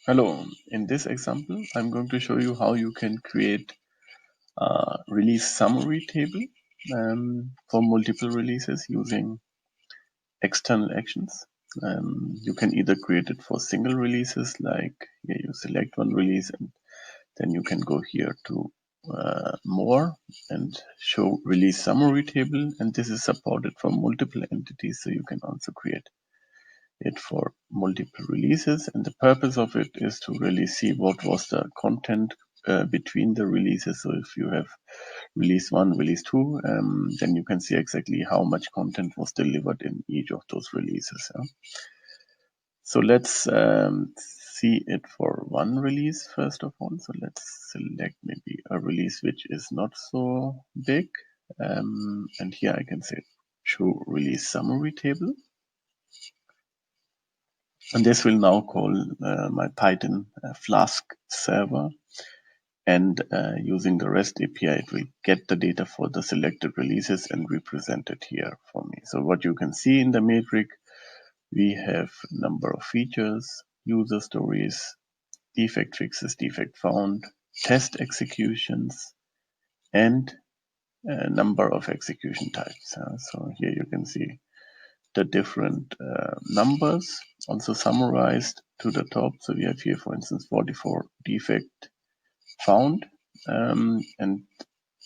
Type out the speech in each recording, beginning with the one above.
Hello, in this example, I'm going to show you how you can create a release summary table for multiple releases using external actions. You can either create it for single releases, like here you select one release and then you can go here to more and show release summary table, and this is supported for multiple entities, so you can also create it for multiple releases, and the purpose of it is to really see what was the content between the releases. So if you have release 1, release 2, then you can see exactly how much content was delivered in each of those releases. So let's see it for one release first of all. So let's select maybe a release which is not so big, and here I can say show release summary table. And this will now call my Python Flask server, and using the REST API, it will get the data for the selected releases and represent it here for me. So what you can see in the metric, we have a number of features, user stories, defect fixes, defect found, test executions, and a number of execution types. So here you can see the different numbers also summarized to the top. So we have here, for instance, 44 defect found, and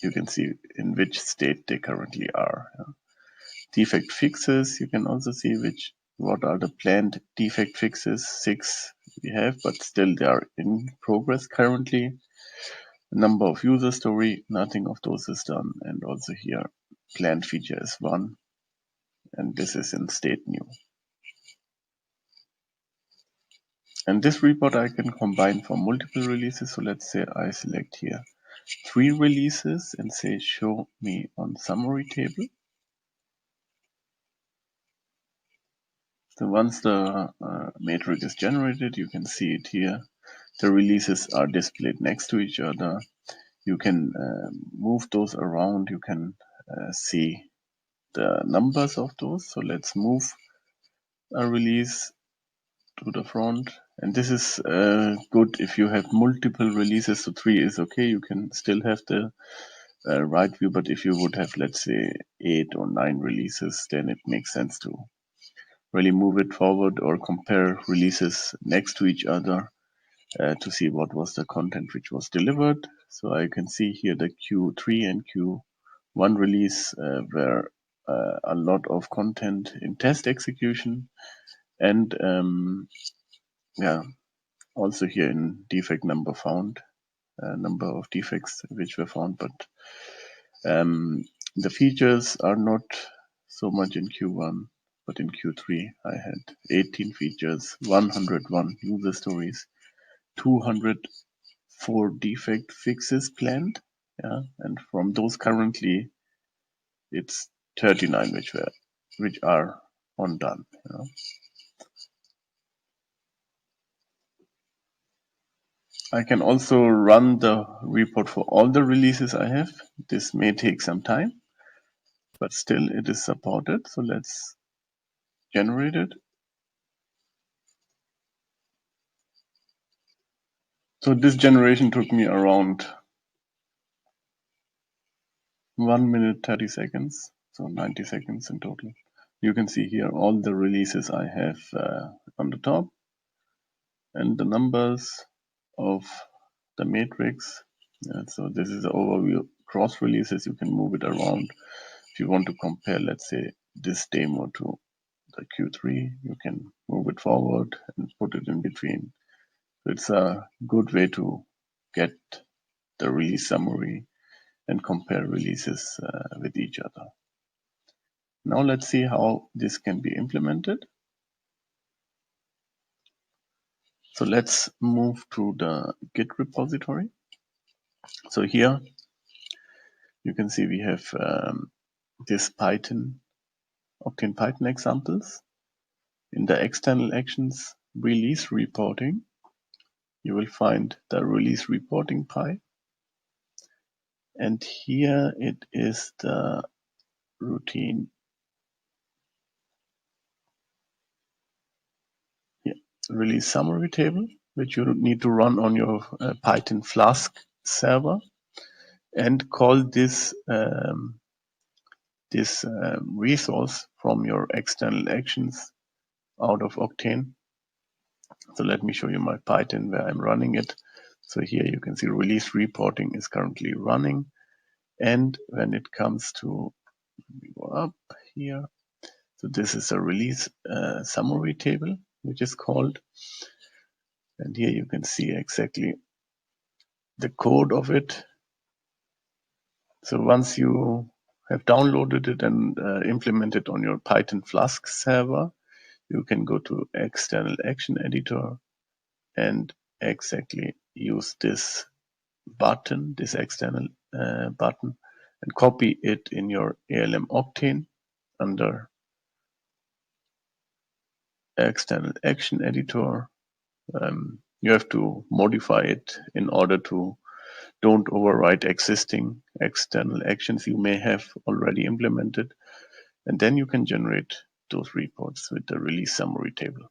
you can see in which state they currently are. Defect fixes, you can also see what are the planned defect fixes. 6 we have, but still they are in progress currently. Number of user story, nothing of those is done, and also here planned feature is 1, and this is in state new. And this report I can combine for multiple releases. So let's say I select here 3 releases and say show me on summary table. So once the matrix is generated, you can see it here. The releases are displayed next to each other. You can move those around. You can see the numbers of those. So let's move a release to the front. And this is good if you have multiple releases. So 3 is okay. You can still have the right view. But if you would have, let's say, 8 or 9 releases, then it makes sense to really move it forward or compare releases next to each other to see what was the content which was delivered. So I can see here the Q3 and Q1 release where a lot of content in test execution, and also here in defect number found, number of defects which were found, but the features are not so much in Q1, but in Q3 I had 18 features, 101 user stories, 204 defect fixes planned, and from those currently it's 39 which are undone. I can also run the report for all the releases I have. This may take some time, but still it is supported. So let's generate it. So this generation took me around 1 minute 30 seconds, so 90 seconds in total. You can see here all the releases I have on the top and the numbers of the matrix. So this is the overview. Cross releases, you can move it around. If you want to compare, let's say, this demo to the Q3, you can move it forward and put it in between. So it's a good way to get the release summary and compare releases with each other. Now let's see how this can be implemented. So let's move to the Git repository. So here you can see we have this Octane Python examples. In the external actions release reporting, you will find the release reporting py. And here it is the routine. Release summary table. which you need to run on your Python Flask server, and call this resource from your external actions out of Octane. So let me show you my Python where I'm running it. So here you can see release reporting is currently running. And when it comes to, go up here, so this is a release summary table, which is called. And here you can see exactly the code of it. So once you have downloaded it and implemented on your Python Flask server, you can go to external action editor and exactly use this button, this external button, and copy it in your ALM Octane under external action editor. You have to modify it in order to don't overwrite existing external actions you may have already implemented. And then you can generate those reports with the release summary table.